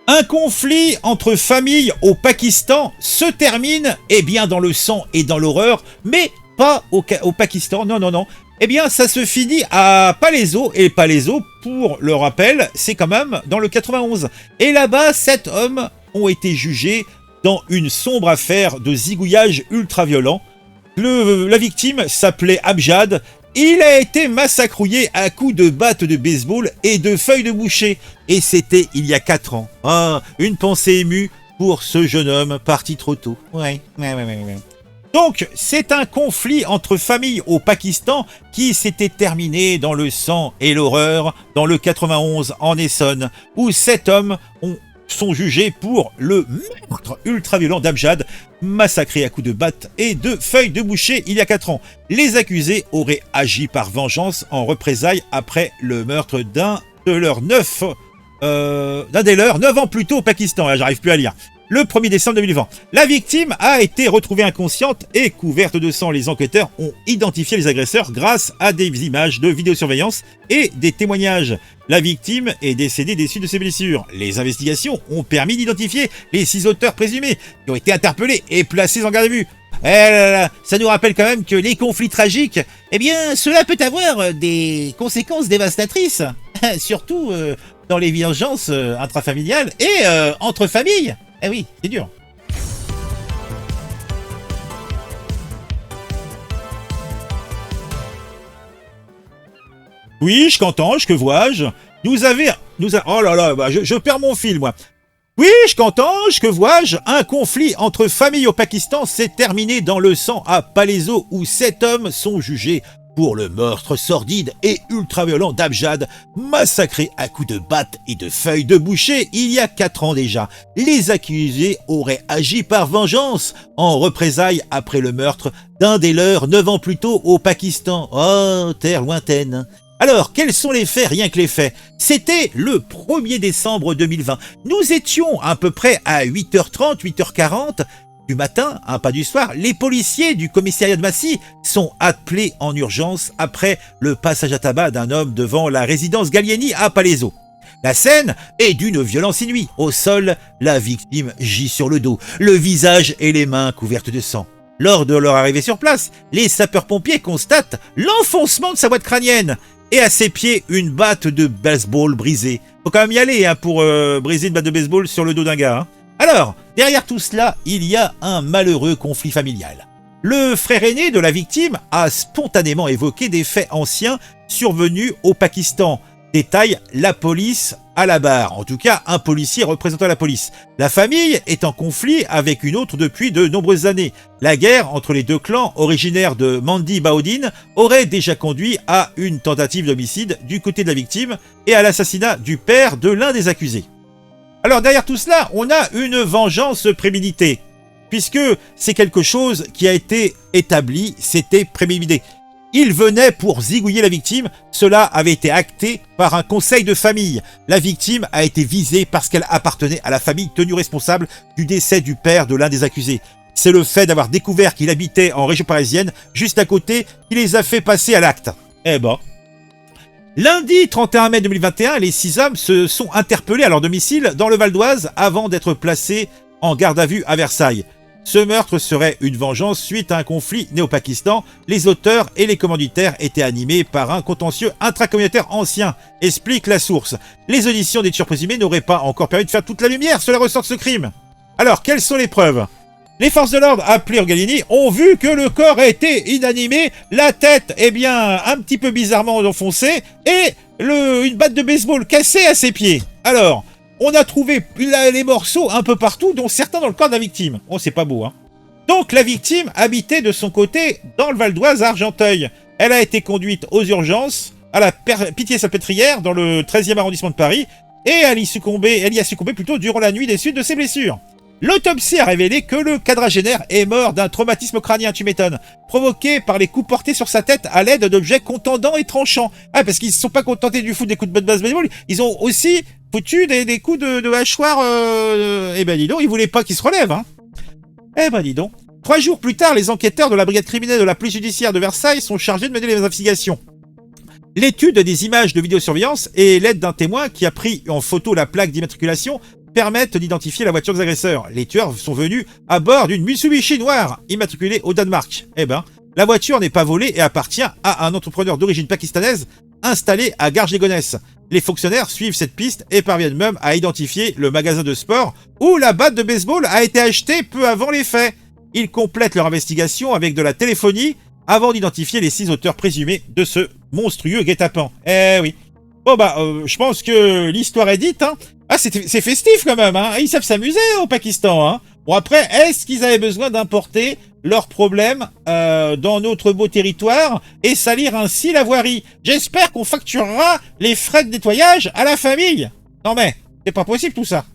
Un conflit entre familles au Pakistan se termine, eh bien, dans le sang et dans l'horreur, mais pas au Pakistan, non, non, non. Eh bien, ça se finit à Palaiseau, et Palaiseau, pour le rappel, c'est quand même dans le 91. Et là-bas, 7 hommes ont été jugés dans une sombre affaire de zigouillage ultra-violent. La victime s'appelait Amjad. Il a été massacrouillé à coups de batte de baseball et de feuilles de boucher. Et c'était il y a 4 ans. Ah, une pensée émue pour ce jeune homme parti trop tôt. Ouais. Donc, c'est un conflit entre familles au Pakistan qui s'était terminé dans le sang et l'horreur dans le 91 en Essonne, où 7 hommes sont jugés pour le meurtre ultra-violent d'Amjad, massacré à coups de batte et de feuilles de boucher il y a 4 ans. Les accusés auraient agi par vengeance en représailles après le meurtre d'un des leurs 9 ans plus tôt au Pakistan. Là, j'arrive plus à lire. Le 1er décembre 2020. La victime a été retrouvée inconsciente et couverte de sang. Les enquêteurs ont identifié les agresseurs grâce à des images de vidéosurveillance et des témoignages. La victime est décédée des suites de ses blessures. Les investigations ont permis d'identifier les 6 auteurs présumés qui ont été interpellés et placés en garde à vue. Eh là là, ça nous rappelle quand même que les conflits tragiques, eh bien, cela peut avoir des conséquences dévastatrices, surtout dans les vengeances intrafamiliales et entre familles. Eh oui, c'est dur. Oui, qu'entends-je, que vois-je? Oh là là, bah, je perds mon fil, moi. Oui, qu'entends-je, que vois-je? Un conflit entre familles au Pakistan s'est terminé dans le sang à Palaiseau, où 7 hommes sont jugés pour le meurtre sordide et ultra-violent d'Amjad, massacré à coups de batte et de feuilles de boucher il y a 4 ans déjà. Les accusés auraient agi par vengeance en représailles après le meurtre d'un des leurs 9 ans plus tôt au Pakistan. Oh, terre lointaine. Alors, quels sont les faits? Rien que les faits. C'était le 1er décembre 2020. Nous étions à peu près à 8h30, 8h40 du matin, pas du soir. Les policiers du commissariat de Massy sont appelés en urgence après le passage à tabac d'un homme devant la résidence Gallieni à Palaiseau. La scène est d'une violence inouïe. Au sol, la victime gît sur le dos, le visage et les mains couvertes de sang. Lors de leur arrivée sur place, les sapeurs-pompiers constatent l'enfoncement de sa boîte crânienne et à ses pieds une batte de baseball brisée. Faut quand même y aller pour briser une batte de baseball sur le dos d'un gars. Alors, derrière tout cela, il y a un malheureux conflit familial. Le frère aîné de la victime a spontanément évoqué des faits anciens survenus au Pakistan. Détaille la police à la barre, en tout cas un policier représentant la police. La famille est en conflit avec une autre depuis de nombreuses années. La guerre entre les deux clans originaires de Mandi Baudin aurait déjà conduit à une tentative d'homicide du côté de la victime et à l'assassinat du père de l'un des accusés. Alors derrière tout cela, on a une vengeance préméditée, puisque c'est quelque chose qui a été établi, c'était prémédité. Il venait pour zigouiller la victime, cela avait été acté par un conseil de famille. La victime a été visée parce qu'elle appartenait à la famille tenue responsable du décès du père de l'un des accusés. C'est le fait d'avoir découvert qu'il habitait en région parisienne, juste à côté, qui les a fait passer à l'acte. Eh ben... Lundi 31 mai 2021, les 6 hommes se sont interpellés à leur domicile dans le Val d'Oise avant d'être placés en garde à vue à Versailles. Ce meurtre serait une vengeance suite à un conflit né au Pakistan. Les auteurs et les commanditaires étaient animés par un contentieux intracommunautaire ancien, explique la source. Les auditions des tueurs présumés n'auraient pas encore permis de faire toute la lumière sur les ressorts de ce crime. Alors, quelles sont les preuves? Les forces de l'ordre appelées au Gallieni ont vu que le corps a été inanimé, la tête est bien un petit peu bizarrement enfoncée et une batte de baseball cassée à ses pieds. Alors, on a trouvé les morceaux un peu partout, dont certains dans le corps de la victime. Oh, c'est pas beau, hein. Donc, la victime habitait de son côté dans le Val d'Oise à Argenteuil. Elle a été conduite aux urgences à la Pitié-Salpêtrière dans le 13e arrondissement de Paris et elle y a succombé plutôt durant la nuit des suites de ses blessures. L'autopsie a révélé que le quadragénaire est mort d'un traumatisme crânien, tu m'étonnes, provoqué par les coups portés sur sa tête à l'aide d'objets contondants et tranchants. Ah, parce qu'ils ne se sont pas contentés du foot des coups de baseball, ils ont aussi foutu des coups de hachoir. Eh ben dis donc, ils voulaient pas qu'il se relève, hein. Eh ben dis donc. 3 jours plus tard, les enquêteurs de la brigade criminelle de la police judiciaire de Versailles sont chargés de mener les investigations. L'étude des images de vidéosurveillance et l'aide d'un témoin qui a pris en photo la plaque d'immatriculation permettent d'identifier la voiture des agresseurs. Les tueurs sont venus à bord d'une Mitsubishi noire, immatriculée au Danemark. Eh ben, la voiture n'est pas volée et appartient à un entrepreneur d'origine pakistanaise installé à Garges-les-Gonesse. Les fonctionnaires suivent cette piste et parviennent même à identifier le magasin de sport où la batte de baseball a été achetée peu avant les faits. Ils complètent leur investigation avec de la téléphonie avant d'identifier les 6 auteurs présumés de ce monstrueux guet-apens. Eh oui. Bon bah, je pense que l'histoire est dite, hein. Ah, c'est festif quand même, hein. Ils savent s'amuser au Pakistan, hein. Bon après, est-ce qu'ils avaient besoin d'importer leurs problèmes dans notre beau territoire et salir ainsi la voirie? J'espère qu'on facturera les frais de nettoyage à la famille. Non mais, c'est pas possible tout ça.